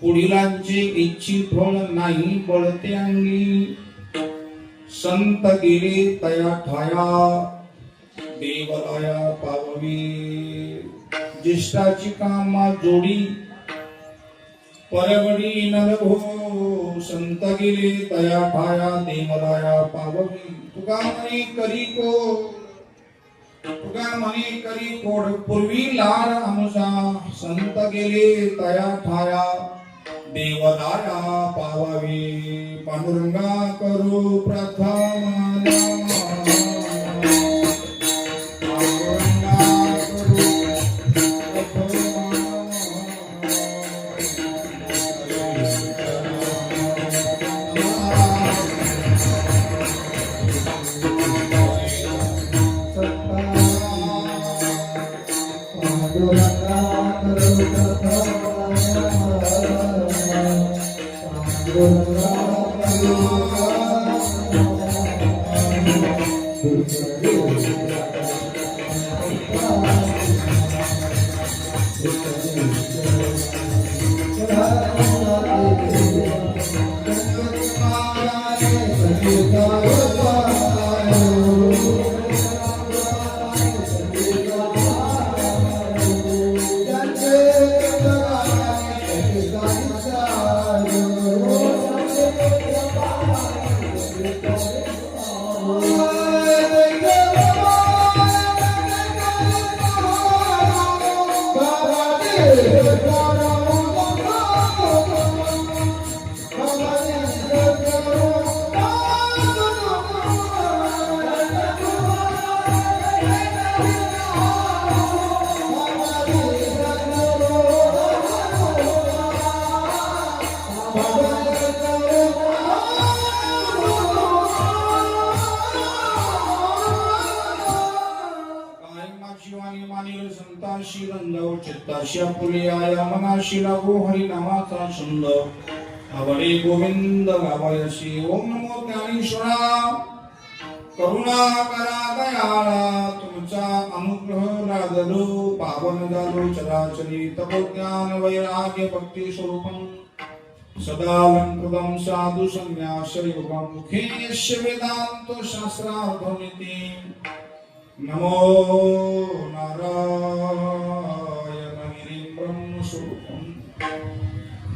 पुढीलांची इच्छी फळ नाही बळते अंगी. संत गेले तया ठाया देवराया पाववी. ज्येष्ठाची कामा जोडी परवडी नरभो. संत गेले तया ठाया देवराया पाववी. तुका म्हणे करी कोड पूर्वी लाड आमुषा. संत गेले तया ठाया देवराया पावावी. पांडुरंगा करू प्रार्थना. संताशी रंगव चित्ताशी आपुलिया मनाशी लागो हरी नामाचा छंद. आवडे गोविंद गावयसी. ओम नमो ज्ञानेश्वरा करुणा करा दयाळा. तुमचा अनुग्रह लादलो पावन झालो चराचरी. तपज्ञान वैराग्य भक्ती स्वरूपम सदालंकृतं साधु संन्यासयोगं. मुखे यस्य वेदांत शास्त्रार्थनिति. नमो नारायण गिरिं ब्रह्मस्वरूपं.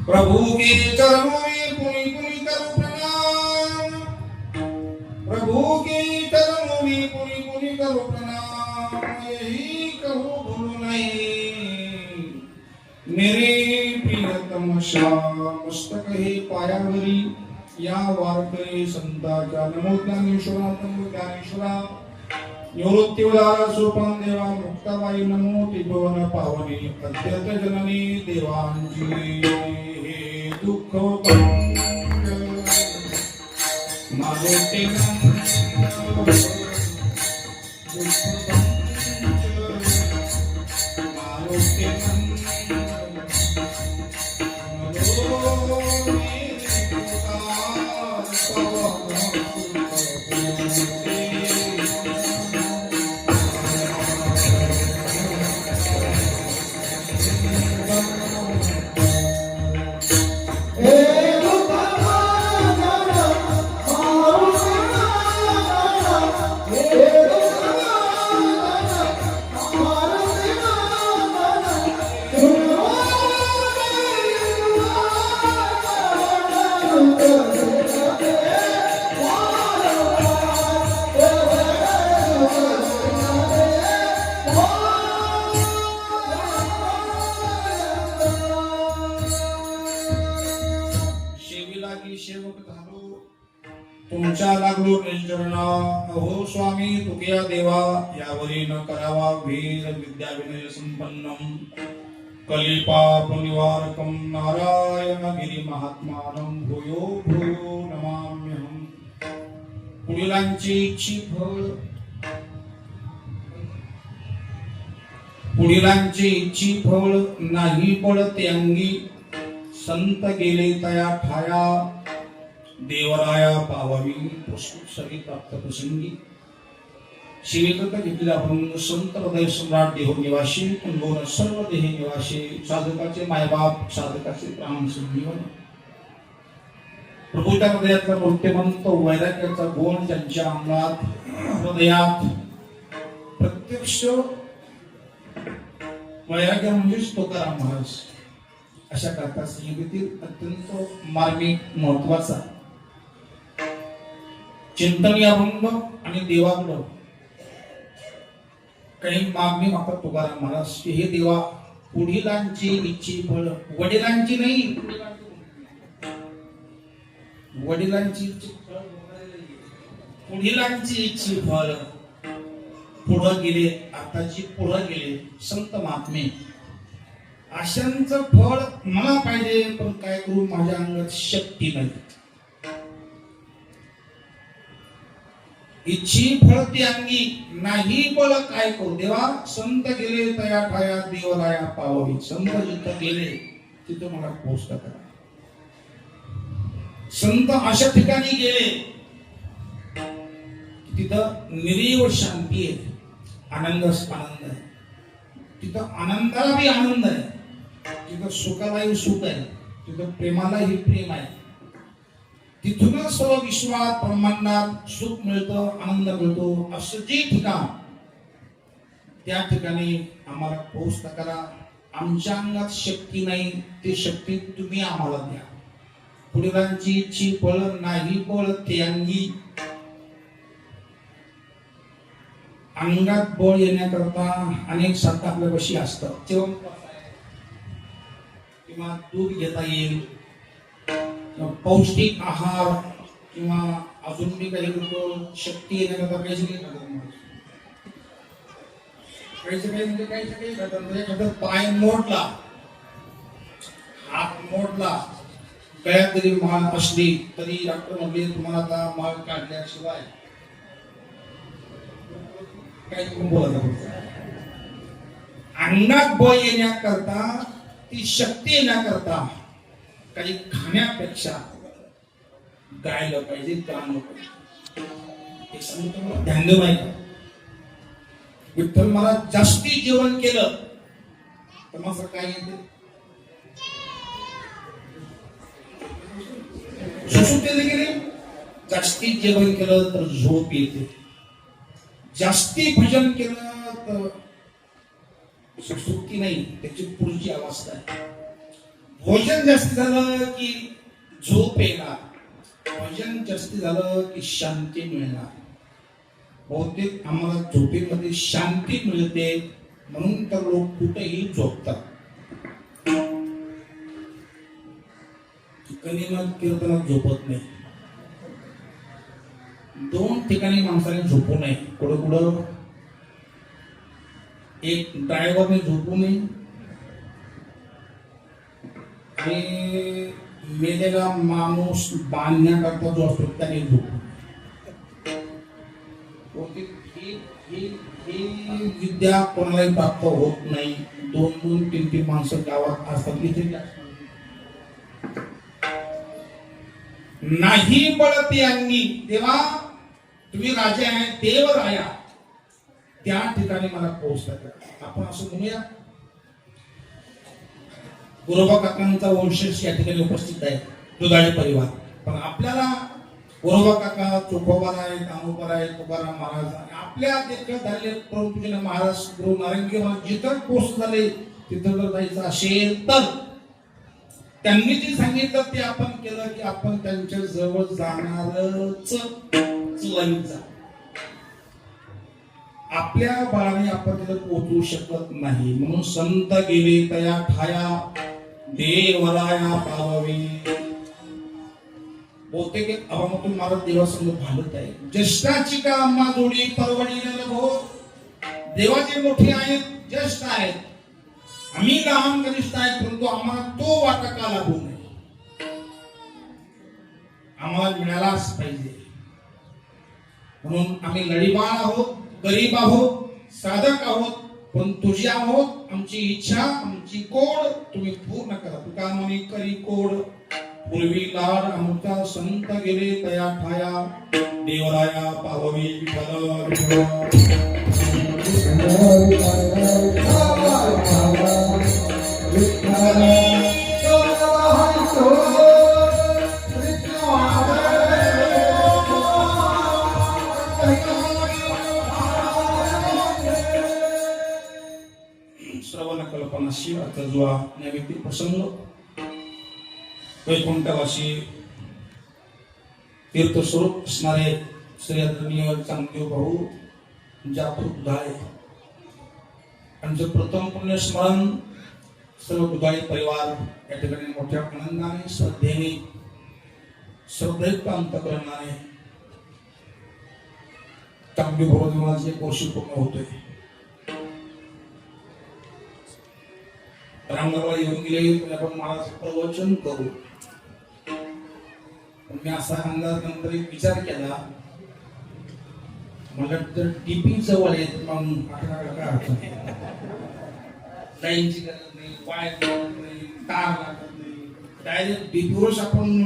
प्रभु के चरणों में पुनि पुनि करो प्रणाम. प्रभु के चरणों में पुनि पुनि करो प्रणाम. यही कहो भूलो नहीं मेरे प्रियतम श्याम. मस्तक हे पायावरी या वारकरी संतांच्या. नमो ज्ञानेश्वरा नमो ज्ञानेश्वरा. निवृत्तिवदारा स्वरूपं देवा मुक्ताबाई. नमो त्रिभुवन पावनी अद्यत जननी देवांची. हे दुःख मारुती तुमच्या लागलो निजरण. अहो स्वामी तुकिया देवा यावरी न करावा वीर. विद्या विनय संपन्नम कलिपाप निवारकम. नारायण गिरी महात्मानं भूयो भूयो नमाम्यहं. पुढीलांची इच्छी फळ. पुढीलांची इच्छी फळ नाही पडते अंगी. संत गेले तया ठाया देवराया पावावी. पुष्कळ प्राप्त प्रसंगी शिवेत घेतलेले आपण संत हृदय सम्राट देहो निवासी कुंभोन सर्व देही निवासी साधकाचे मायबाप साधकाचे प्राण संजीवन प्रभूच्या हृदयातला मूर्तिमंत वैराग्याचा गुण त्यांच्या अंगात हृदयात प्रत्यक्ष वैराग्य म्हणजेच तुकाराम महाराज अशा करता संगीतील अत्यंत मार्मिक महत्वाचा चिंतनीय अभंग आणि देवाकडं काही मागणी मागतात तुकाराम महाराज की हे देवा पुढीलांची इच्छी फळ वडिलांची नाही वडिलांची पुढीलांची इच्छी फळ पुढं गेले आताची पुढं गेले संत महात्मे अशांचं फळ मला पाहिजे पण काय करू माझ्या अंगात शक्ती नाही इच्छी फळ ती अंगी नाही बळ काय करू देवा संत गेले तया ठाया देवराया पाववी संत जिथं गेले तिथं मला पोचता करा संत अशा ठिकाणी गेले तिथं निरीव शांती आहे आनंदच आनंद आहे तिथं आनंदाला बी आनंद आहे तिथं सुखालाही सुख आहे तिथं प्रेमालाही प्रेम आहे तिथूनच सर्व विश्वात ब्रह्मांडात सुख मिळतं आनंद मिळतो असं जे ठिकाण त्या ठिकाणी आम्हाला पोहोचता करा आमच्या अंगात शक्ती नाही ती शक्ती तुम्ही आम्हाला द्या पुढीलांची इच्छी फळ नाही फळ ते अंगी अंगात बळ येण्याकरता अनेक साधन आपल्यापाशी असतात जेवण किंवा दूध घेता येईल पौष्टिक आहार किंवा अजून बी काही लोक शक्ती येण्याकरता काहीच काही करतात पाय मोडला हात मोडला गळ्यात जरी माळ असली तरी डॉक्टर म्हणले तुम्हाला आता माळ काढल्याशिवाय काही बोलत अंगात बळ येण्याकरता ती शक्ती येण्याकरता काही खाण्यापेक्षा गायला पाहिजे गाणं पाहिजे हे सांगतो मला ध्यान देऊ माहिती विठ्ठल मला जास्ती जेवण केलं तर माझं काय येते सुसुप्तीला गेले जास्ती जेवण केलं तर झोप येते जास्ती भजन केलं तर सुसुप्ती नाही त्याची पुढची अवस्था आहे भोजन जास्त झालं की झोप येणार भजन जास्त झालं की शांती मिळणार बहुतेक आम्हाला झोपेमध्ये शांती मिळते म्हणून तर लोक कुठेही झोपतात कनिमत कीर्तनात झोपत नाही दोन ठिकाणी माणसाने झोपू नये कुठं कुठं एक ड्रायव्हरने झोपू नये आणि मेलेला माणूस बांधण्याकरता जो असतो त्याने झोपू ही विद्या कोणालाही प्राप्त होत नाही दोन दोन तीन तीन माणसं गावात असतात इथे नाही पडते अंगी तेव्हा तुम्ही राजा आहे देव राया त्या ठिकाणी मला पोहोचतात आपण असं म्हणूया गुरुबा काकांचा वंशज या ठिकाणी उपस्थित आहे दुधाळे परिवार पण आपल्याला गुरुबा काका चोखोबा आहे कामोबा आहे तुकाराम महाराज आपल्या देखत झालेले प्रभूजीने महाराज गुरु नारायणगी महाराज जिथं पोस्ट झाले तिथं जर जायचं असेल तर त्यांनी जे सांगितलं ते आपण केलं की आपण त्यांच्या जवळ जाणारच आपल्या बाळाने आपण तिथे पोहोचू शकत नाही म्हणून संत गेले तया ठाया देवराया पावावे बहुतेक अभामतून महाराज देवासंग भांडत आहे ज्येष्ठाची का अम्मा जोडी परवडीने हो देवाचे मोठे आहेत ज्येष्ठ आहेत आम्ही लहान कनिष्ठ आहेत परंतु आम्हाला तो वाटा का लागू नये आम्हाला मिळालाच पाहिजे म्हणून आम्ही लढीबाळ आहोत गरीब आहोत साधक आहोत पण तुझी आहोत आमची इच्छा आमची कोड तुम्ही पूर्ण करा तुका म्हणे करी कोड पूर्वी लाड आमचा संत गेले तया ठाया देवराया पाववी विठ्ठल श्रवण कल्पनाशी अर्थजुळा नैवेद्य प्रसंग वैकुंठवासी तीर्थस्वरूप असणारे श्री आदरणीय चांगदेव भाऊ जाफर दुधाळे यांचं प्रथम पुण्यस्मरण सर्व दुधाळे परिवार या ठिकाणी मोठ्या आनंदाने श्रद्धेने श्रद्धेयुक्त अंतकरणाने चांगदेव भाऊ देवाचे वर्ष पूर्ण होतोय. रामगावला येऊन गेले आपण महाराज प्रवचन करू. मी असा अंदाज नंतर एक विचार केला मला जर टीपी जवळ येत मग आपल्याला काय अर्थ नाही. लाईनची गरज नाही, वायर लागत नाही, तार लागत नाही. डायरेक्ट डीपीवरच आपण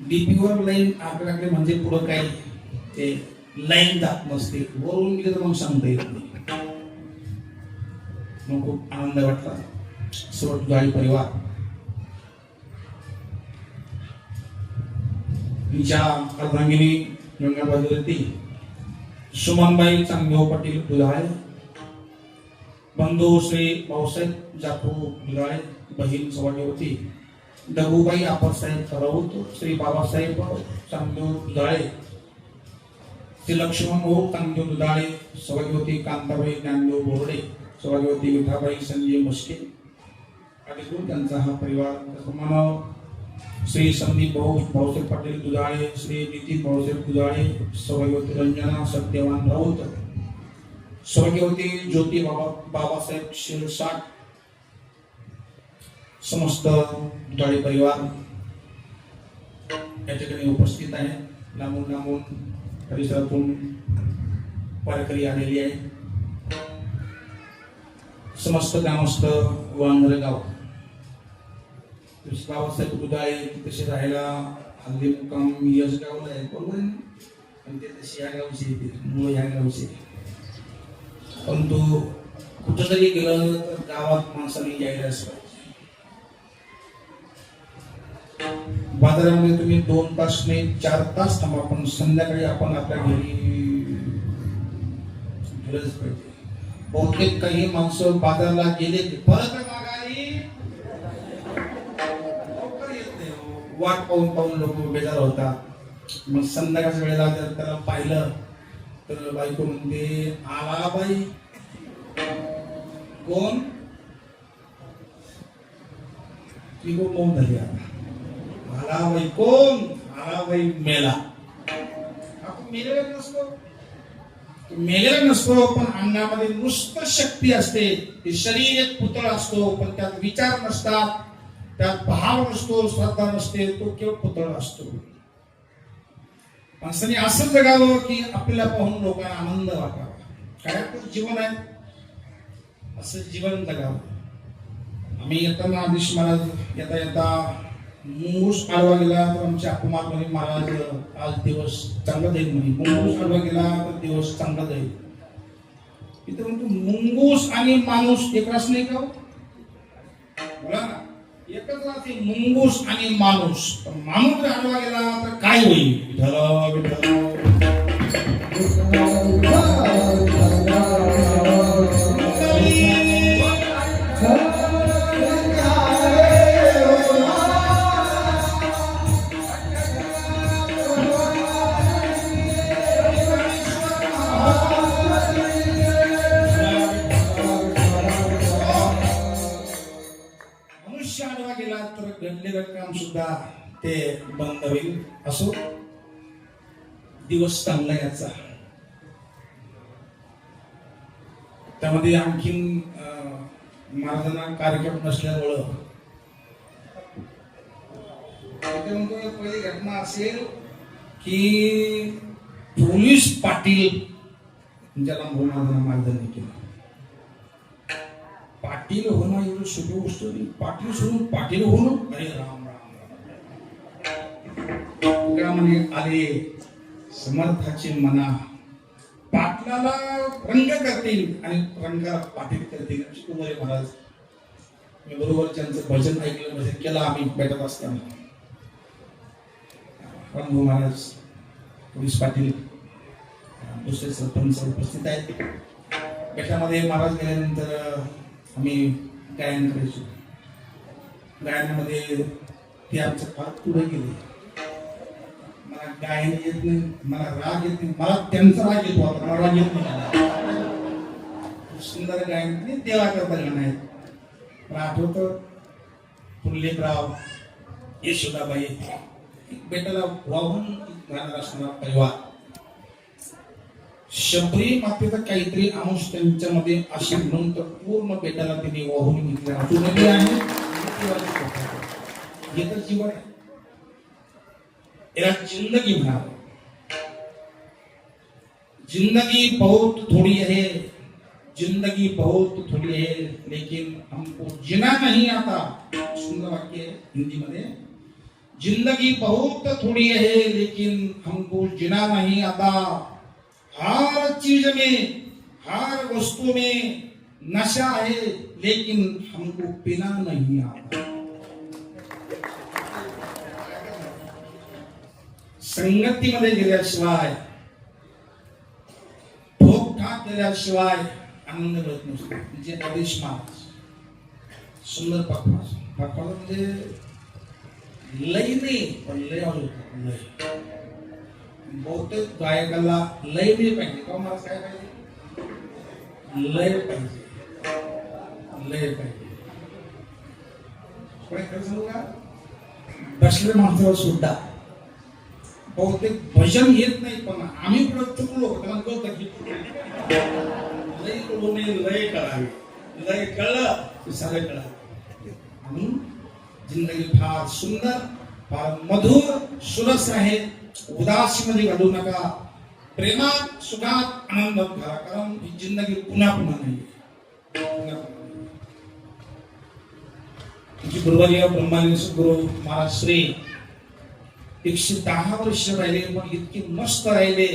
डीपीवर लाईन आपल्याकडे म्हणजे पुढं काही ते लाईन जात नसते. वरून गेले तर मग सांगता येत नाही. मग खूप आनंद वाटला. सर्व दुधाळे परिवार तिच्या अर्धांगिनी गंगाबाई सुमनबाई चांगदेव पाटील दुधाळे, बंधू श्री भाऊसाहेब जाफू दुधाळे, बहीण सवादेवती दगूबाई आप्पासाहेब राऊत, श्री बाबासाहेब चांगदेव दुधाळे, श्री लक्ष्मण भाऊ चांगदेव दुधाळे, सवादेवती कांताबाई ज्ञानदेव बोर्डे, सवादेवती विठाबाई संजय मुस्के आणि त्यांचा हा परिवार मानव श्री संदीप भाऊ भाऊसाहेब पाटील दुधाळे, श्री नितीन भाऊसाहेब दुधाळे, सौभाग्यवती रंजना सत्यवान राऊत, सौभाग्यवती ज्योती बाबासाहेब शिरसाट, समस्त दुधाळे परिवार या ठिकाणी उपस्थित आहे. लांबून लांबून परिसरातून वारकरी आलेली आहे. समस्त ग्रामस्थ वांगरगाव बाबासाहेब दुधाळे तसे राहायला हल्ली मुक्काम यशगावला आहे बरोबर आहे. पण ते तसे या गावचे मूळ या गावचे, परंतु कुठंतरी गेलं तर गावात माणसाने यायलाच पाहिजे. बाजारामध्ये तुम्ही 2 तास नाही 4 तास थांबा, पण संध्याकाळी आपण आपल्या घरी गेलंच पाहिजे. बहुतेक काही माणसं बाजारला गेले की परत वाट पाहून लोक बेजार होतात. मग संध्याकाळच्या वेळेला जर त्याला पाहिलं तर बायको म्हणते आला बाई कोण ती मौन झाली. आला बाई कोण, आला बाई मेला. आपण मेलेला नसतो पण अंगामध्ये नुसतं शक्ती असते. ते शरीर एक पुतळ असतो पण त्यात विचार नसतात, त्यात भाव नसतो, श्रद्धा नसते, तो केवळ पुतळा असतो. माणसाने असं जगावं की आपल्याला पाहून लोकांना आनंद वाटावा. काय जीवन आहे असं जीवन जगावं. आम्ही येताना आदेश महाराज येता येता मुंगूस आडवा गेला तर आमच्या अकुमार म्हणे महाराज आज दिवस चांगला जाईल म्हणे. मुंगूस आडवा गेला तर दिवस चांगला जाईल. इथे म्हणतो मुंगूस आणि माणूस एकच नाही का बोला ना, एकच राहते मुंगूस आणि माणूस. माणूस जर आडवा गेला तर काय होईल. विठ्ठल विठ्ठल घडलेलं काम सुद्धा ते बंद होईल. असो दिवस चांगला याचा. त्यामध्ये आणखीन महाराजांना कार्यक्रम नसल्यामुळं पहिली घटना असेल की पोलीस पाटील ज्याला महाराजांना मारहाण केलं. पाटील होणं एवढं सोपी गोष्ट नाही. पाटील सोडून पाटील होणं, अरे राम राम राम. तुकारामाने आले समर्थाची मना, पाटलाला रंग करतील आणि रंगाला पाटील करतील. कुमारी महाराज मी बरोबर त्यांचं भजन ऐकलं, भजन केलं आम्ही भेटत असताना. रंगू महाराज, पोलीस पाटील, दुसरे सरपंच उपस्थित आहेत. बेटामध्ये महाराज गेल्यानंतर आम्ही गायन करायचो. गायनामध्ये ते आमचं फार पुढे गेले. मला गायन येत नाही, मला राग येत नाही, मला त्यांचा राग येतो, आता मला राग येत नाही. सुंदर गायन नाही देवा करता गाणं आहेत. मला आठवतं पुल्लेकराव, यशोदाबाई, बेटाला वाहून गाणार असणारा परिवार. शबरी मातेचा काहीतरी अंश त्यांच्यामध्ये असे म्हणून तर पूर्ण बेटाला त्यांनी वाहून घेतले. अजूनही आहे हे तर जीवन आहे. याला जिंदगी म्हणावं. जिंदगी बहुत थोड़ी है, जिंदगी बहुत थोड़ी है, लेकिन हमको जीना नहीं आता. सुंदर वाक्य है हिंदी मध्ये. जिंदगी बहुत थोड़ी है, लेकिन हमको जीना नहीं आता. हर चीज में, हर वस्तु में नशा है, लेकिन हमको पीना नहीं आता. संगतीमध्ये गेल्याशिवाय, ठोक ठाक केल्याशिवाय आनंद मिळत नसतो. म्हणजे आदेश महाराज सुंदर पाखवाज. पाखवाज म्हणजे लय नाही, पण लय आवडतो. लय बहुतेक गायकाला लय नाही पाहिजे का मला काय पाहिजे? लय पाहिजे, लय पाहिजे. खरं सांगू का, बसलेल्या माणसाला सुद्धा बहुतेक भजन येत नाही, पण आम्ही कुठं चुकलो त्याला कळतं की लय कळू नये, लय कळावी. लय कळलं की सारे कळावे. म्हणून जिंदगी फार सुंदर, फार मधुर, सुरस आहे. उदासीमध्ये घालू नका. प्रेमात, सुखात, आनंदात घाला. कारण ही जिंदगी पुन्हा पुन्हा नाही. गुरुवर्य ब्रह्मानंद सद्गुरू महाराज श्री 110 वर्ष राहिले, पण इतके मस्त राहिले,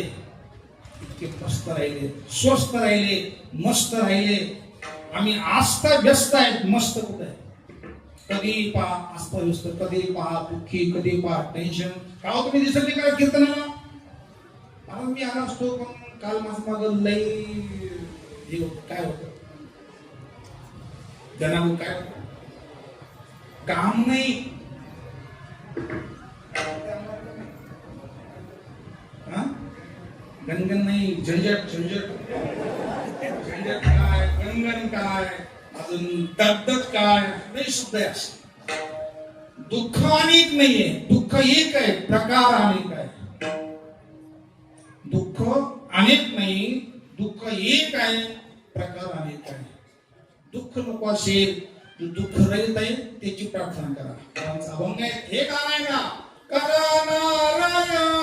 इतके मस्त राहिले, स्वस्थ राहिले, मस्त राहिले. आम्ही आस्था व्यस्त आहेत, मस्त कुठे आहे. कधी पहा अस्ता व्यस्त, कधी पहा दुःखी, कधी पहा टेन्शन. का तुम्ही दिसत नाही का कीर्तनाला? कारण मी आला असतो, पण काल माझं मागं लई काय होतं, जनावर काय होतं, काम नाही. गणगण नाही, झंझट झंझट झंझट काय, गणगण काय, अजून दगदग काय, नाही शब्द आहे असे. दुःख अनेक नाहीये, दुःख एक आहे, प्रकार अनेक आहे. दुःख अनेक नाही, दुःख एक आहे, प्रकार अनेक आहे. दुःख नको असेल, दुःख रहित आहे त्याची प्रार्थना करा. अभंग आहे, हे गाणं आहे ना, करा नारायणा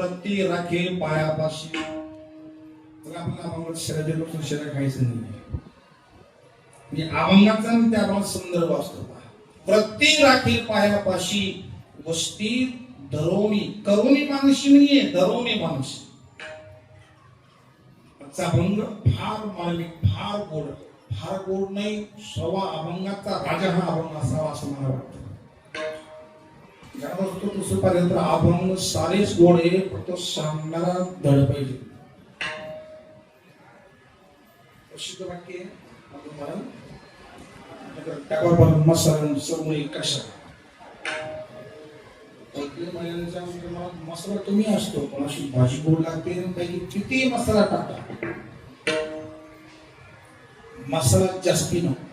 प्रति राखेल पायापाशी. बघा आपल्याला अभंगात शरीर लोक शरीर खायचं नाही म्हणजे अभंगाचा त्या अभंगात संदर्भ असतो. प्रति राखेल पायापाशी वस्ती धरोणी. करोनी माणशी नाहीये, धरोणी माणशी. आजचा अभंग फार मार्मिक, फार गोड. फार गोड नाही, सवा अभंगाचा राजा हा अभंग असावा असं मला वाटतं. ज्यावर तो तसं पाहिजे तर अभंग सारेच गोड आहे, फक्त सांगणारा धड पाहिजे. प्रसिद्ध वाक्य आपण टाकावर मसाला समोर कशा मसाला तुम्ही असतो पण अशी भाजी गोड लागते काही किती मसाला टाका, मसाला जास्ती नको.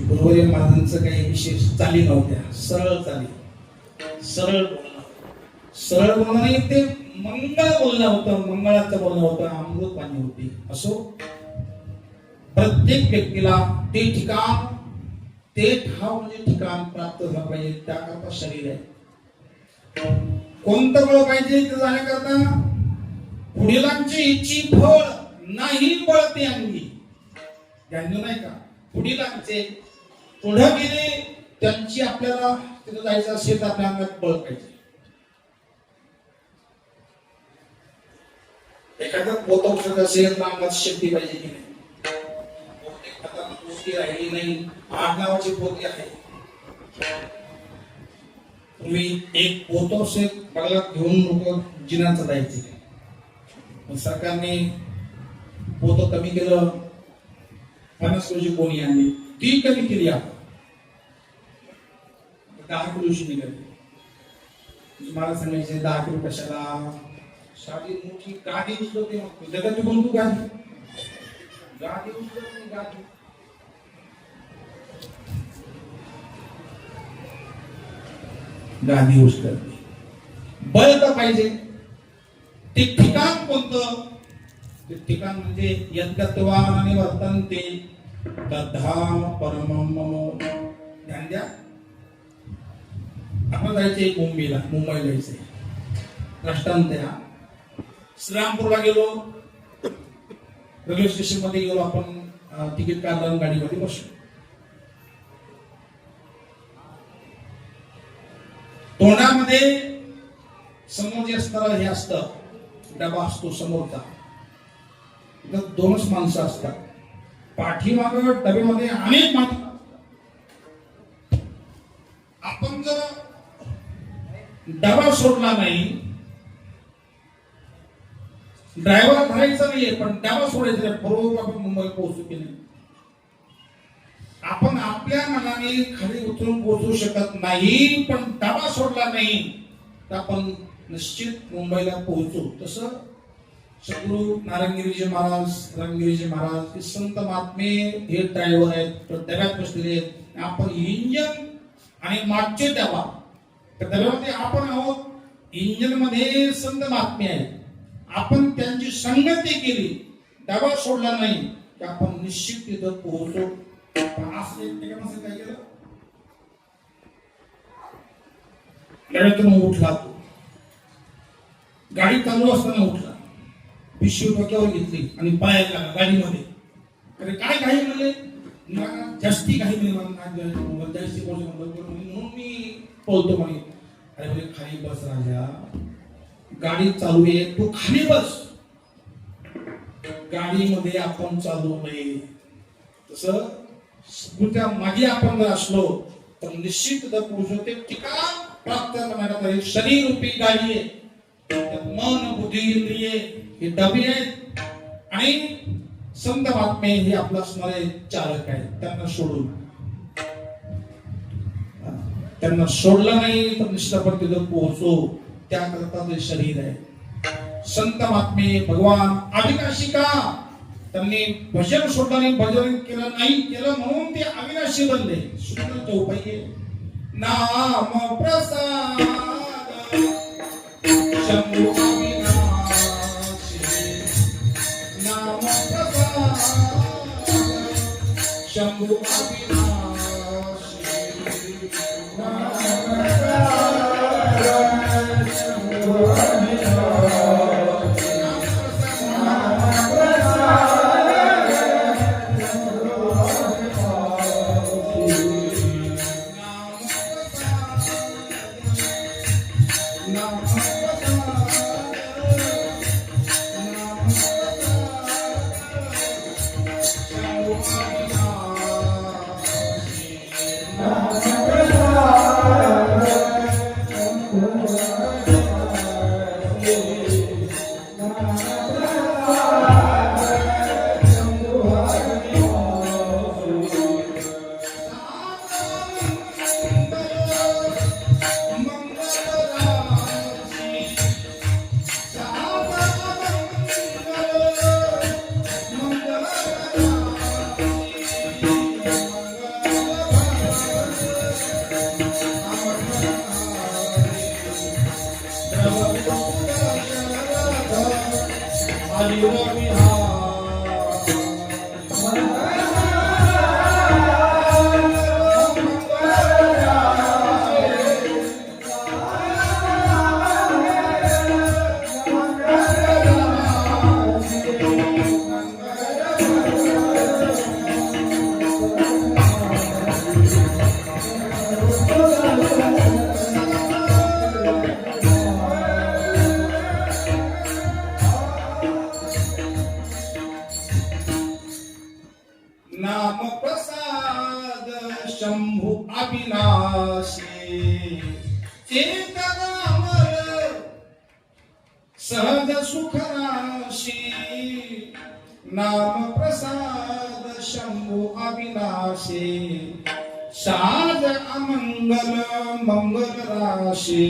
गुरुवारी महाराजांचं काही विशेष चाली नव्हत्या, सरळ चाली, सरळ बोलणं. सरळ बोलणं नाही, ते मंगळ बोलणं होतं, मंगळाचं बोलणं होतं, अमृतवाणी होती. असो, प्रत्येक व्यक्तीला ते ठिकाण, ते ठाव म्हणजे ठिकाण प्राप्त झालं पाहिजे. त्याकरता शरीर आहे. कोणतं बळ पाहिजे ते जाण्याकरता पुढीलांची इच्छी फळ नाही बळते अंगी. ज्ञानी नाही का, पुढीलांचे पुढे गेले त्यांची आपल्याला तिथे जायचं असेल तर आपल्या अंगात बळ पाहिजे. एखादा पोत औषध असेल तर अंगात शक्ती पाहिजे की नाही. पोती राहिली नाही, आठ नावाची पोती आहे. तुम्ही एक पोत असेल बघला घेऊन लोक जिनाचं जायचे. सरकारने पोत कमी केलं, 50 किलोची कोणी आणली, ती कमी केली. आपण 10 किलोची निघाली. मला सांगायचे 10 किलो कशाला, साधी मोठी गाडी उचलते. जगात बोलतो गाडी, गाडी उचलते, गाडी गादी उचलते. बळ तर पाहिजे. ते ठिकाण कोणतं, ते ठिकाण म्हणजे यद्गत्वानि वर्तन्ते तद्धाम परमं मम. ध्यान द्या. आपण जायचंय मुंबईला जायचंय. दृष्टांत द्या. श्रीरामपूरला गेलो, रेल्वे स्टेशन मध्ये गेलो, आपण तिकीट काढलं, गाडीमध्ये बसलो. तोंडामध्ये समोर जे असतं हे असतं, डबा असतो समोरचा. दोनच माणसं असतात. पाठीमागं डब्यामध्ये अनेक माणसं. आपण जर डबा सोडला नाही, ड्रायव्हर धरायचा नाहीये पण डबा सोडायचा, बरोबर आपण मुंबईत पोहोचू की नाही. आपण आपल्या मनाने खाली उतरून पोहोचू शकत नाही, पण डबा सोडला नाही तर आपण निश्चित मुंबईला पोहोचू. तसं सद्गुरु नारायणगिरीजी महाराज हे संत महात्मे हे ड्रायव्हर आहेत, डब्यात बसलेले आहेत. आपण इंजन आणि मागचे डबा, त्या डब्यामध्ये आपण आहोत. इंजन मध्ये संत महात्मे आहेत. आपण त्यांची संगती केली, डबा सोडला नाही की आपण निश्चित तिथं पोहोचू. काय केलं, गाडीतून उठला तो. गाडी चालू असताना उठला, पिशवी डोक्यावर घेतली आणि पायाला लागला गाडीमध्ये. अरे काय घाई म्हणले, जास्ती घाई म्हणून जास्ती म्हणून मी बोलतो म्हणे. अरे म्हणजे खाली बस राजा, गाडी चालू आहे, तू खाली बस. गाडीमध्ये आपण चालू नये. तसं स्मृत्या मागे आपण जर असलो तर निश्चित पुरुष ते ठिकाण प्राप्त करण्याकरता शरीर रूपी गाडी आहे. मन बुद्धी इंद्रिये हे डबे आहेत आणि संत महात्मे हे आपला असणारे चालक आहेत. त्यांना सोडलं नाही तर निश्चित आपण तिथं पोहोचू. त्याकरता ते शरीर आहे. संत महात्मे भगवान अविनाशी का, त्यांनी भजन सोडलं नाही, भजन केलं नाही, केलं म्हणून ते अविनाशी बनले. सुंदर चौपाई आहे. नाम प्रसाद शंभू अविनाशी, नाम प्रसाद शंभू अविनाशी, नाम प्रसाद नाम प्रसाद शंभू अभिलाषी चेतनामर सहज सुखराशी नाम प्रसाद शंभू अभिलाषी साज अमंगल मंगल राशी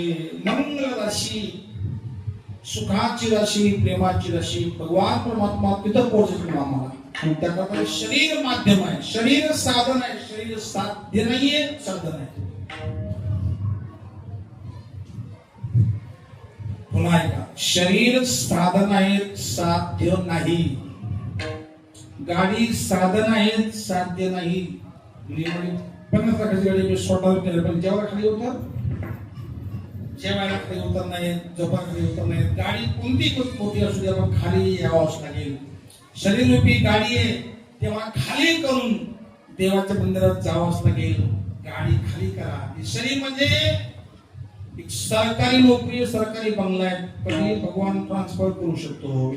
मंगल राशी सुखाची राशी प्रेमाची राशी भगवान परमात्मा तिथं पोहोचतो आम्हाला आणि त्याकरता शरीर माध्यम आहे शरीर साधन आहे शरीर साध्य नाहीये साधन आहे पुन्हा ऐका शरीर साधन आहे साध्य नाही गाडी साधन आहे साध्य नाही 50 लाखाची गाडी मी स्वतः केलं पण जेव्हा खाली उतर जेवायला खाली उतर नाही झोपा खाली उतर नाही गाडी कोणती मोठी असू द्या पण खाली यावंच लागेल शरीररूपी गाडी आहे तेव्हा खाली करून देवाच्या मंदिरात जावंच लागेल गाडी खाली करा शरीर म्हणजे एक सरकारी नोकरी सरकारी बंगला आहे कधी भगवान ट्रान्सफर करू शकतो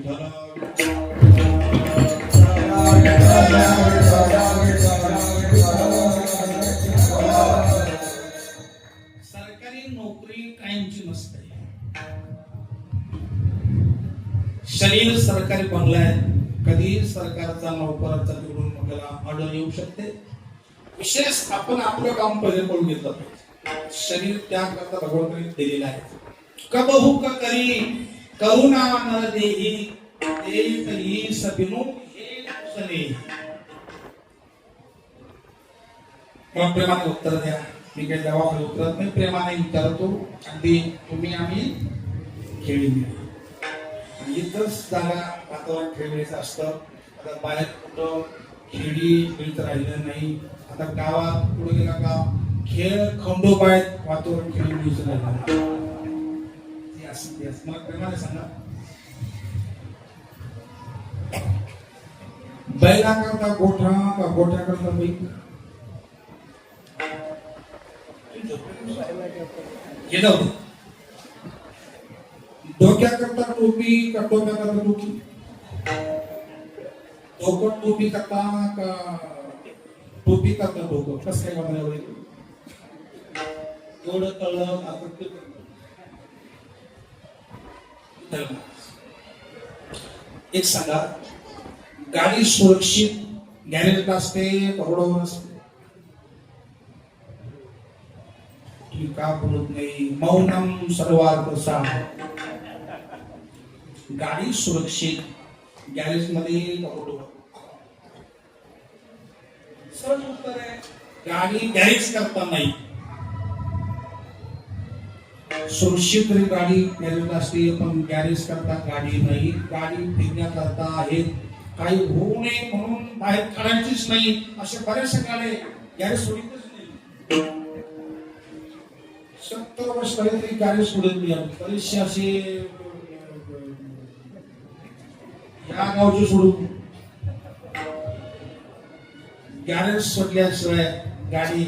सरकारी नोकरी कायमची नसते शरीर सरकारी बंगला आहे कधी सरकारचा नोकराचा निवडून आपल्याला ऑर्डर येऊ शकते विशेष आपण आपलं काम पहिले करून घेतलं पाहिजे शरीर त्याकरता भगवंताने दिलेलं आहे कबहू का करी करुणा नर देही देत ही सबिनो हे सने मग प्रेमाने उत्तर द्या मी काही दवाखाने उतरत नाही प्रेमाने विचारतो अगदी तुम्ही आम्ही खेळी इथंच जागा वातावरण खेळण्याचं असतं आता बाहेर कुठं खेळी खेळत राहिलं नाही आता गावात पुढे गेला का खेळ खंडोबा आहेत वातावरण खेळण्याचं राहिलं मला प्रेमाने सांगा बैला करता गोठा का गोठ्या करता बैल हे जाऊ डोक्याकरता टोपी का टोप्याकरता टोपी डोकं टोपी करता का टोपी करता डोकं कसं काय बघायला एवढं कळलं आपण एक सांगा गाडी सुरक्षित गॅरेजला असते रोडवर असते तुम्ही का बोलत नाही मौनम सर्वार्थ साध गाडी सुरक्षित गॅरेज मध्ये सहज उत्तर आहे गाडी गॅरेज करता नाही सुरक्षित गाडी गॅरेजला असते पण गॅरेज करता गाडी नाही गाडी फिरण्याकरता आहे काही होऊ नये म्हणून बाहेर काढायचीच नाही असे बरेचसे गाडे गॅरेज सोडितच नाही 70 वर्ष तरी गॅरेज सोडत नाही बरेचसे असे या गावचे सोडून गॅरेज सोडल्याशिवाय गाडी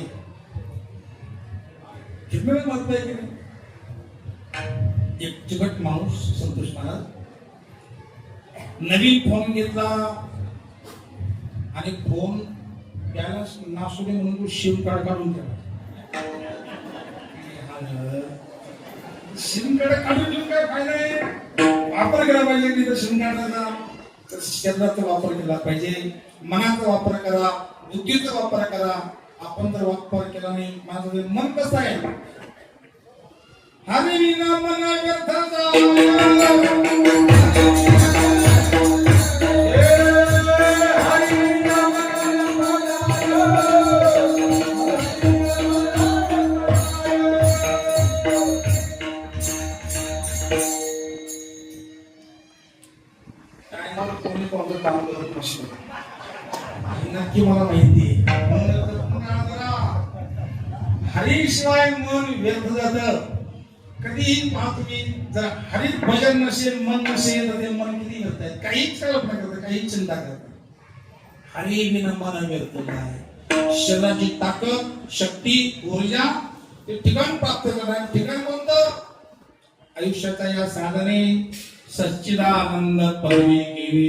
किती म्हणताय की नाही एक चिकट माणूस संतोष महाराज नवीन फोन घेतला आणि फोन त्याला नासुने म्हणून तो सिम कार्ड काढून ठेवला सिम कार्ड काढून घेऊन काय फायदा आहे वापर केला पाहिजे की तर सिम कार्डाचा तर शरीराचा वापर केला पाहिजे मनाचा वापर करा बुद्धीचा वापर करा आपण जर वापर केला नाही माझं मन कसं आहे हरी नाम व्यर्थाचा टायमावर कोणी कोणतं काम करत नसतं हे नक्की मला माहिती आहे. हरीशिवाय मन व्यर्थ जातं. कधीही पहा तुम्ही, जर हरी भजन नसेल, मन नसेल, तर ते मन किती व्यर्थ आहे. काहीच कल्पना करतं, काही चिंता करतं. हरी बिना मन व्यर्थ आहे. शरीराची ताकद, शक्ती, ऊर्जा ते ठिकाण प्राप्त करणार. ठिकाण कोणतं? आयुष्याच्या या साधने सच्चिदानंद पदवी केली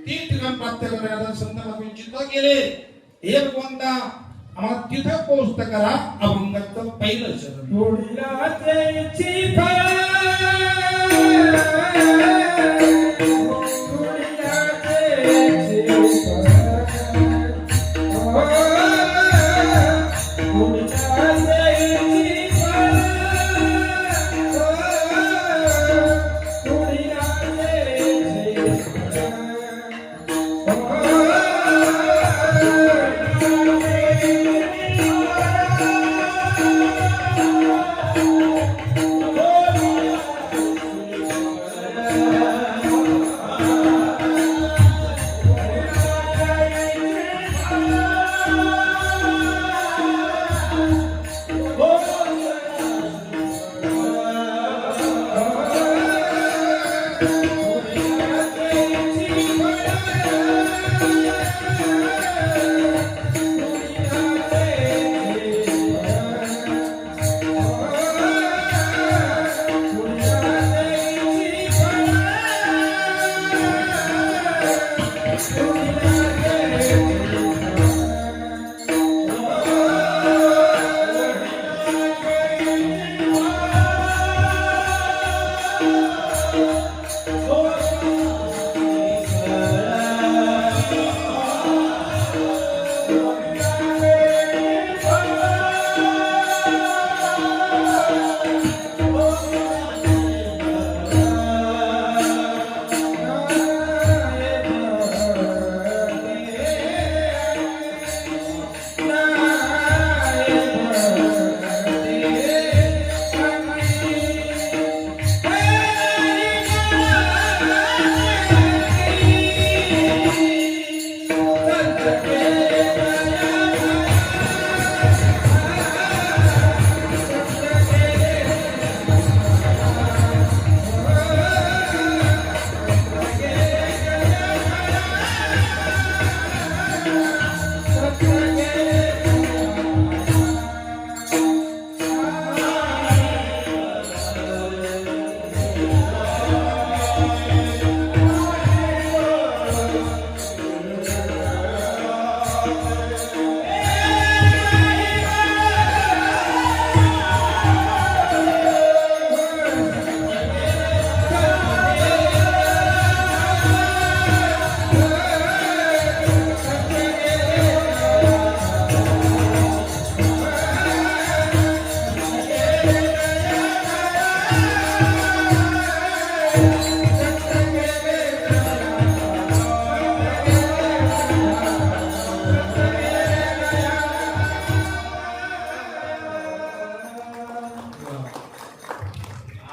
ते ठिकाण प्राप्त करण्याचा संत आपण चिंता केले. हे भगवंता आम्हाला तिथं पोहोचत करा. अभंगाचं पहिलं चरण.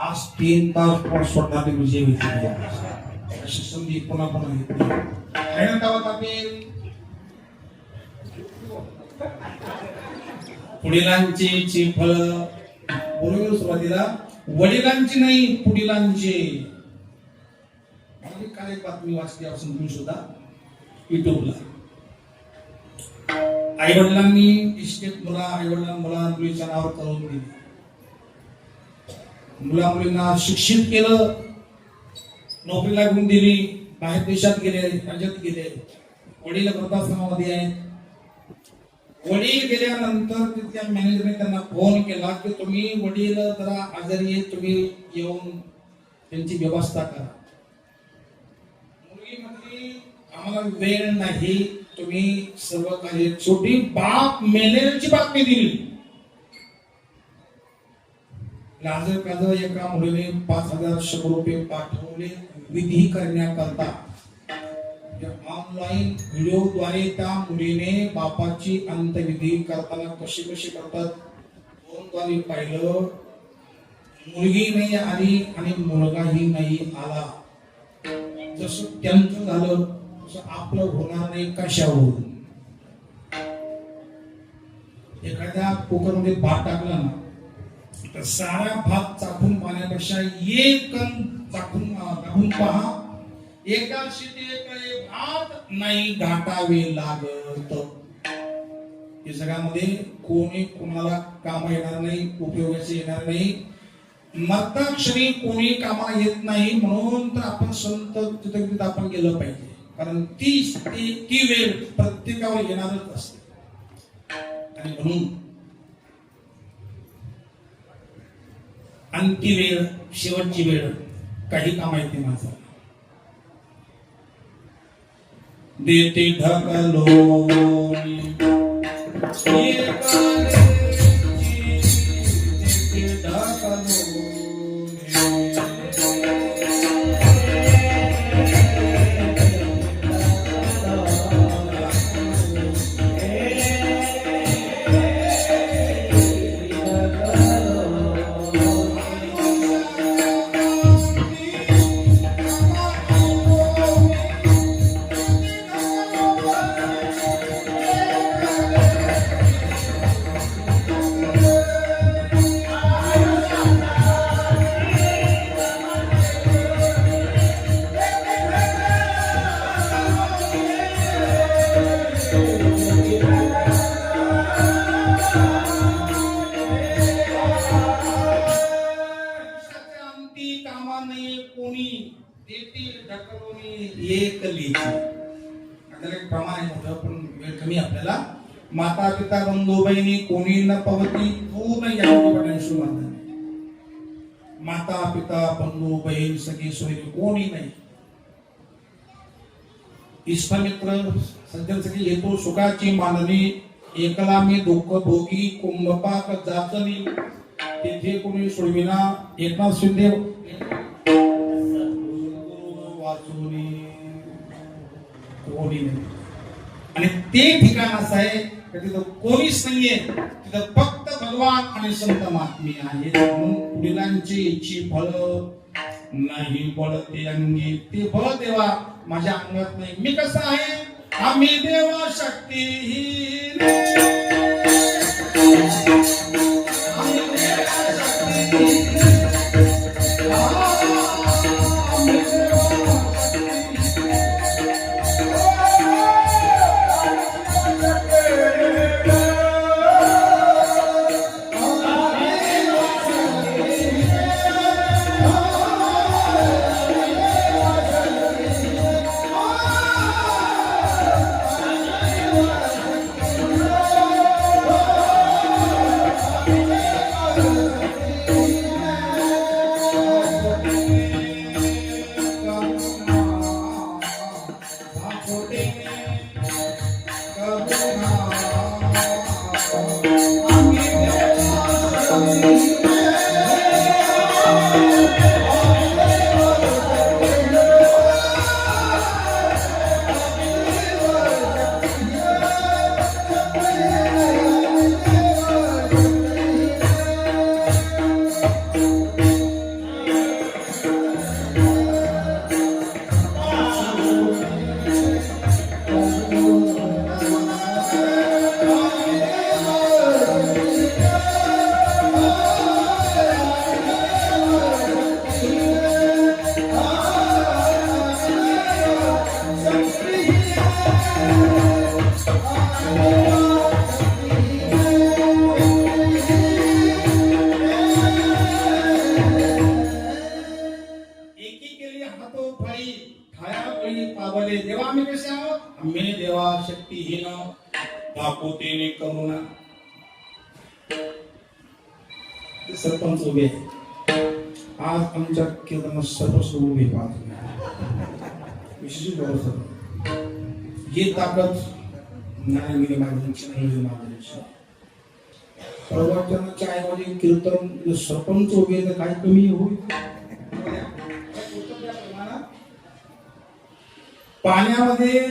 आज 3 तास स्वतःने विजय घेतली. अशी संधी पुन्हा पुन्हा घेतली. आणि तेव्हा आपण पुढीलांची फळ बोलून सुरुवातीला वडिलांची नाही पुढीलांची. काल एक बातमी वाचली असून तुम्ही सुद्धा युट्यूबला. आई वडिलांनी इस्टेट मुला मुलीच्या नावावर करून दिली. मुला मुलींना शिक्षित केलं, नोकरी लागून दिली, बाहेर देशात गेले, राज्यात गेले. वडील वृद्धाश्रमामध्ये आहेत. वडील गेल्यानंतर तिथल्या मॅनेजरने त्यांना फोन केला की तुम्ही वडील जरा आजारी आहे, तुम्ही येऊन त्यांची व्यवस्था करा. मुलगी म्हटली आम्हाला वेळ नाही, तुम्ही सर्व कार्य. छोटी बाप मेलेल्याची बातमी दिली. लाजर एका मुलीने 5,100 रुपये पाठवले विधी करण्याकरता. ऑनलाईन व्हिडिओद्वारे त्या मुलीने बापाची अंत्यविधी करताना कशी करतात फोनद्वारे पाहिलं. मुलगी नाही आली आणि मुलगाही नाही आला. जसं त्यांचं झालं तसं आपलं होणार नाही कशावरून. एखाद्या कुकरमध्ये भात टाकला ना तर सारा भात चाकून पाण्यापेक्षा एक कण टाकून पहा, एका शिटेकडे भात नाही घाटावे लागत. या जगामध्ये कोणी कोणाला काम येणार नाही, उपयोगाचे येणार नाही. मरताक्षणी कोणी कामा येत नाही, म्हणून तर आपण संत तिथं आपण गेलं पाहिजे. कारण ती वेळ प्रत्येकावर येणारच असते. आणि म्हणून अंतिम वेळ, शेवटची वेळ काही काम येते माझं. देते ढकलून आपल्याला माता पिता बंधू बहिणी कोणी न पवती पूर्ण या माता पिता बंधू बहीण सगळी सोयरी कोणी नाही. इष्टमित्र सज्जन सगळी येतो सुखाची माननी, एकला मी दुःख भोगी कुंभपाक जाचनी, तेथे कोणी सोडविना एकनाथ शिंदे वाचुनी कोणी नाही. आणि ते ठिकाण असं आहे की तिथं कोणीच नाहीये, तिथं फक्त भगवान आणि संत महात्मे आहेत. म्हणून वडिलांची इच्छी फळ नाही पडते अंगी, ते फळ देवा माझ्या अंगात नाही. मी कसा आहे, आम्ही देवा शक्तीहीन, आम्ही देवा शक्तीहीन, शक्तीहीन दाखवतेने करुणा. सरपंच उभे आज आमच्या कीर्तनात सर्वस्व उभे पाहतो. विशेष बरोबर ही ताकद ज्ञानगिरी महाराजांची प्रवचनाच्या ऐवजी कीर्तन सरपंच उभे तर काय कमी होईल. पाण्यामध्ये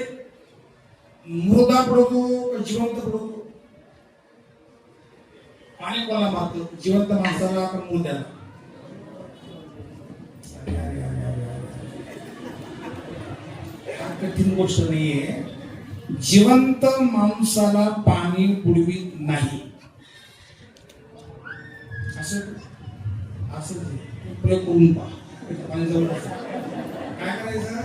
मुर्दा पडतो जिवंत पडतो. पाणी कोणाला मारतो, जिवंत माणसाला का मुर्द्याला. कठीण गोष्ट नाहीये. जिवंत माणसाला पाणी बुडवीत नाही. असं असं प्रयोग करून पहा. पाणी जवळ काय करायचं,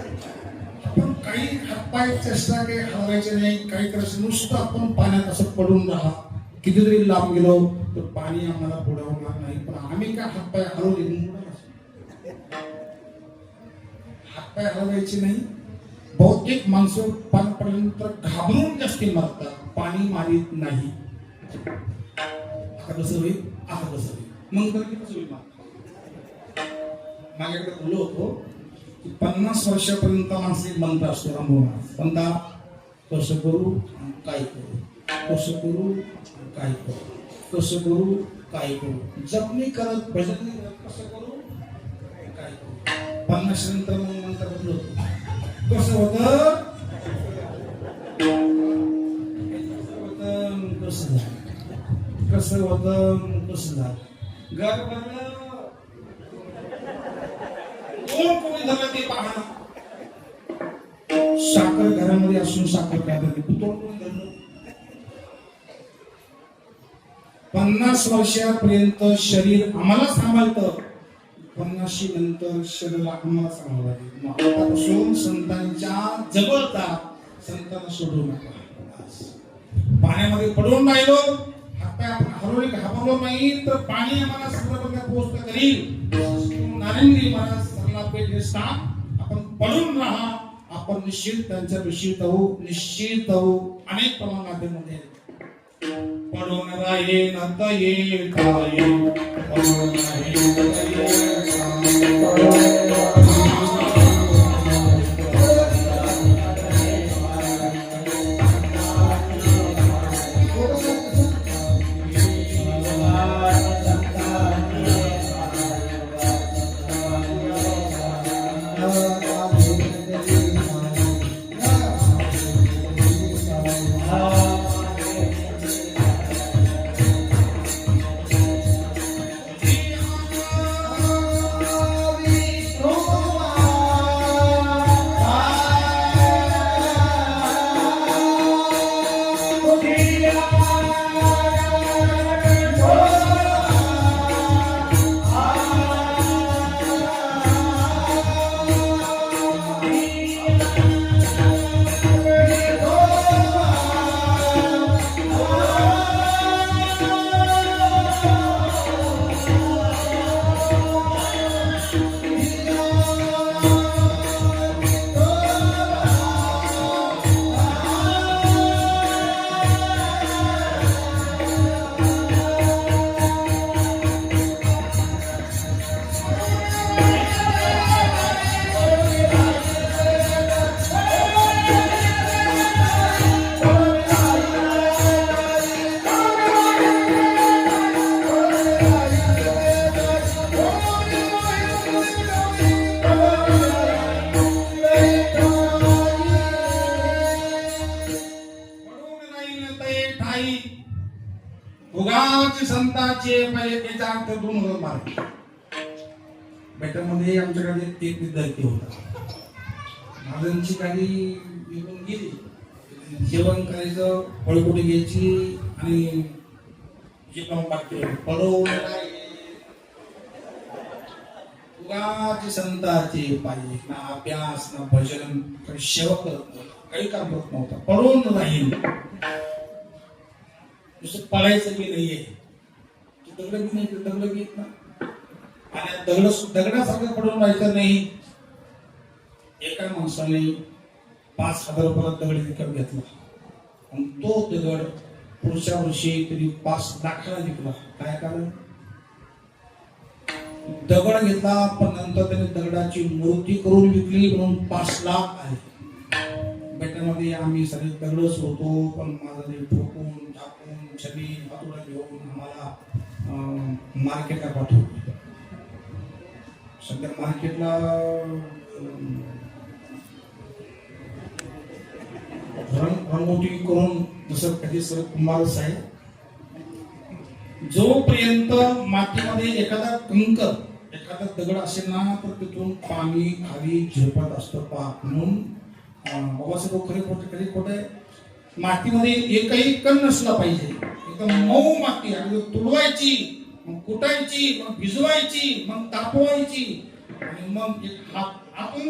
आपण काही हातपाय चेष्टा काही हलवायचे नाही, काही करायचं, नुसतं आपण पाण्यात असं पडून राहा. कितीतरी लांब गेलो तर पाणी आम्हाला बुडवणार नाही. पण आम्ही काय हातपाय हलवले, हातपाय हलवायचे नाही. बहुतेक माणसं पाणी पडल्यानंतर घाबरून जास्ती मरतात, पाणी मारित नाही. आता कसं होईल, आता कसं होईल, मग तर कसं होईल. माझ्याकडे बोललो होतो की 50 वर्षापर्यंत माणसे मंत्र असतो रामभोवनाथ. कोणता, कसं करू काय करू, कसं करू काय करू, कसं करू काय करू, जपणी करत भजन करत कसं करू काय करू. 50 नंतर मग मंत्र बदललो होतो. कसं होतं, कसं झालं, कसं होतं कसं झालं. घर भरलं, कोण कोणी झालं ते पाहा. साखर घरामध्ये असून साखर काय झाली, कोण धरलं. 50 वर्षापर्यंत शरीर आम्हाला सांभाळतं, 50 नंतर शरीराला आम्हाला सांभाळायचं. आतापासून संतांच्या जवळचा, संतांना सोडू नका. पाण्यामध्ये पडून राहिलो, हातपाय आपण हरवले घाबरलो नाही तर पाणी आम्हाला सगळं पोहोचत करील. नारायणगिरी महाराज सरला पेठ हे स्थान, आपण पडून राहा. आपण निश्चित त्यांच्या निश्चित होऊ, निश्चित होऊ. अनेक प्रमाणामध्ये पडून राहील आता येईल काय, पडून राहील उगाच संतांचे पहिले त्याचा अर्थ 2 हजार मार्क. बेटामध्ये आमच्याकडे एक विद्यार्थी होता. महाजनची गाडी निघून गेली, जेवण करायचं, फळकुटी घ्यायची आणि उगाच संतांचे पाहिजे. ना अभ्यास ना भजन, काही सेवा करत नव्हता, काही काम करत नव्हता, पडून राहील. नुसतं पळायचं की नाहीये, दगड बी नाही, दगड घेत ना, आणि दगडासारखं पडून राहायचं नाही. एका माणसाने 5,000 रुपयाला दगड विकत घेतला आणि तो दगड पुढच्या वर्षी तरी 5 लाखाला विकला. काय कारण, दगड घेतला पण नंतर त्याने दगडाची मूर्ती करून विकली म्हणून 5 लाख आले. बेटामध्ये आम्ही सगळे दगडच होतो, पण माझा ठोकून टाकून छबी हातोडा घेऊन आम्हाला मार्केटला पाठवलं. सध्या मार्केटला रंगोटी करून जसं कधी सर कुंभार साहेब, जोपर्यंत मातीमध्ये एखादा कंकर, एखादा दगड असेल ना तर तिथून पाणी खाली झेपत असतं पा. म्हणून बाबासाहेब खरे खोटे कधी खोटे मातीमध्ये एकही कण नसला पाहिजे. एकदम मऊ माती आणि तुडवायची, मग कुटायची, मग भिजवायची, मग तापवायची आणि मग एक हात आतून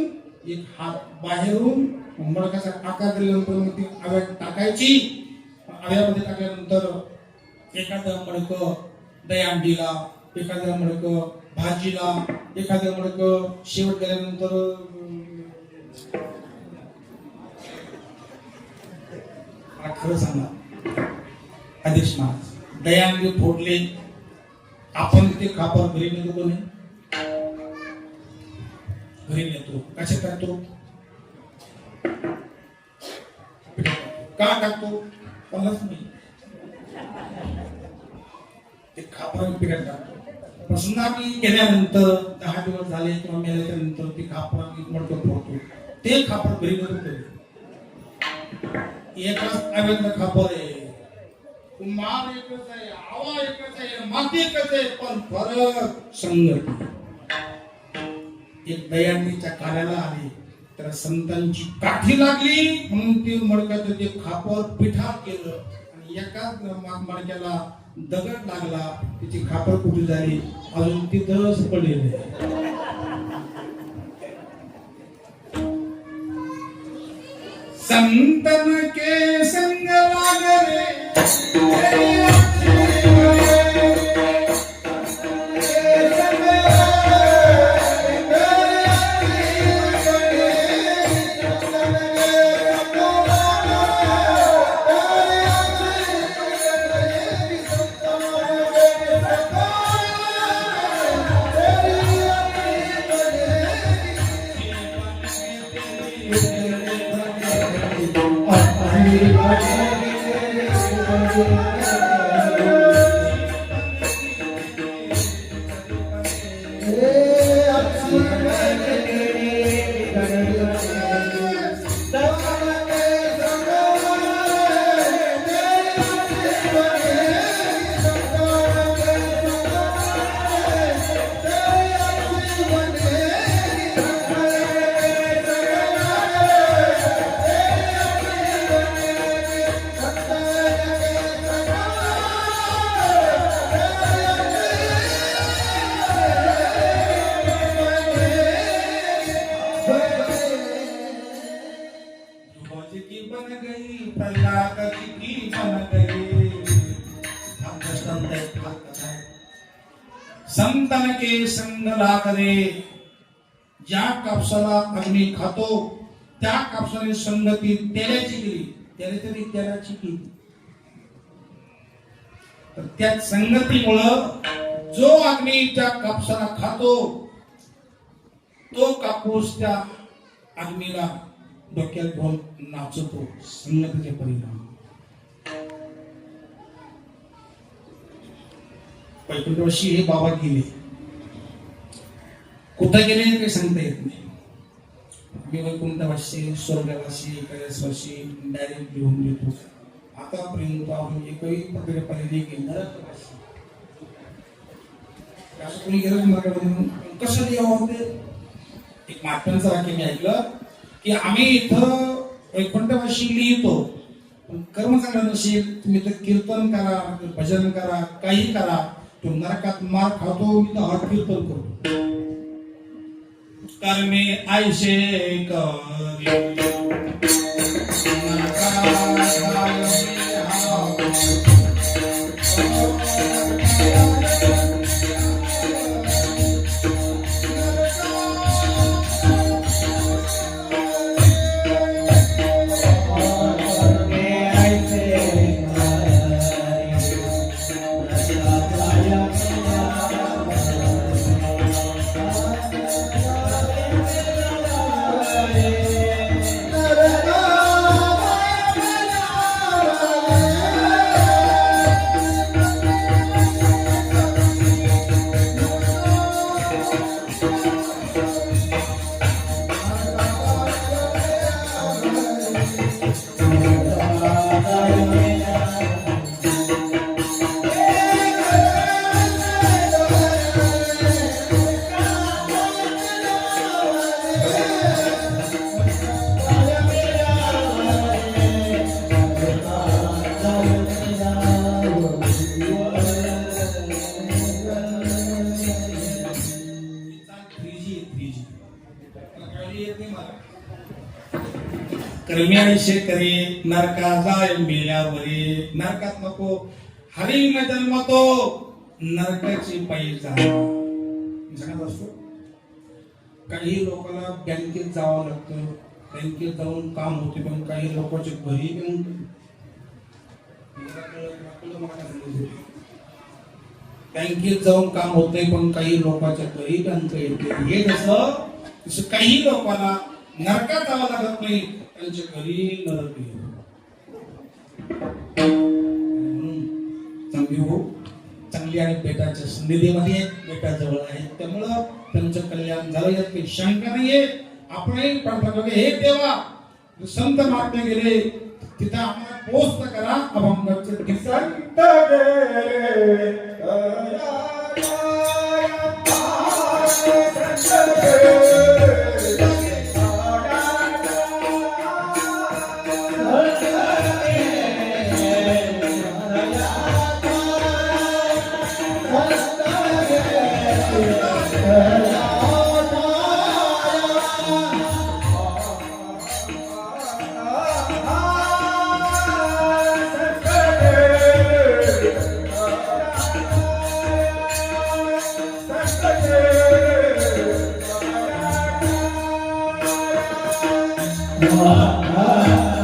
एक हात बाहेरून मडकाचा आकार दिल्यानंतर मग ती आव्यात टाकायची. आव्यामध्ये टाकल्यानंतर एखादं मडकं दहीहंडीला, एखादं मडकं भाजीला, एखादं मडकं शेवट केल्यानंतर खरं सांगा आदेश महाराज दहीहंडी फोडले, आपण ते खापर घरी नेतो कोणी? घरी नेतो. कसे टाकतो? का टाकतो? कळलंच नाही. ते खापर पिकात टाकतो. प्रसन्न आम्ही गेल्यानंतर 10 दिवस झाले किंवा मेल्याच्या नंतर ते खापर मडकं फोडतो. ते खापर घरी नेतो. एकाच आव्यातलं खापर आहे, माल एकच आहे, आवा एकच आहे, माती एकच आहे, पण फरक संगती. एक दहीहंडीच्या कार्याला आले तर संतांची काठी लागली म्हणून ते मडक्याचं ते खापर पिठा केलं आणि एकाच मडक्याला दगड लागला, त्याची खापर कुठे झाली अजून तिथंच पडलेली. संतन के संग लागरे संतन के संग लागरे. ज्या कापसाला अग्नी खातो त्या कापसाने संगती तेलाची केली, त्याने तरी तेलाची केली. तर त्या संगतीमुळं जो अग्नी त्या कापसाला खातो तो कापूस त्या अग्नीला डोक्यात घेऊन नाचतो. संगतीचे परिणाम. वैकुंठवासी हे बाबा गेले, कुठं गेले काही सांगता येत नाही. मी वैकुंठवासी, स्वर्गवासी, कैलासवासी डायरेक्ट लिहून देतो. आतापर्यंत आपण एकही पत्र पाहिजे की नरकवासी असं कोणी गेलं नरकामध्ये कसं लिहावं ते. एक महात्म्यांचं वाक्य मी ऐकलं की आम्ही इथं वैकुंठवासी लिहितो, पण कर्म चांगलं नसेल तुम्ही तर कीर्तन करा, भजन करा, काही करा, तो नरकात मार खातो. मी तर हर कीर्तन करतो. कर्मे ऐसे करी कर्मी आणि शेतकरी नरका जाय मेल्यावरी नरकात नको हरिण जन्म तो नरकाची पायी जा सांगत असतो. काही लोकांना बँकेत जावं लागतं, बँकेत जाऊन काम होते, पण काही लोकांचे घरी येऊन बँकेत जाऊन काम होते, पण काही लोकांच्या घरी बँक येते. हे जसं काही लोकांना नरकात जावं लागत नाही, त्यांच्या घरी नरक येतो. चांगली हो चांगली आणि बेटाच्या संधीमध्ये बेटा जवळ आहे, त्यामुळं त्यांचं कल्याण झालं यात काही शंका नाहीये. आपणही प्रार्थना करू, हे देवा संत महात्मे गेले तिथं आम्हाला पोस्ट करा. अभंगाचं किस्सा Ah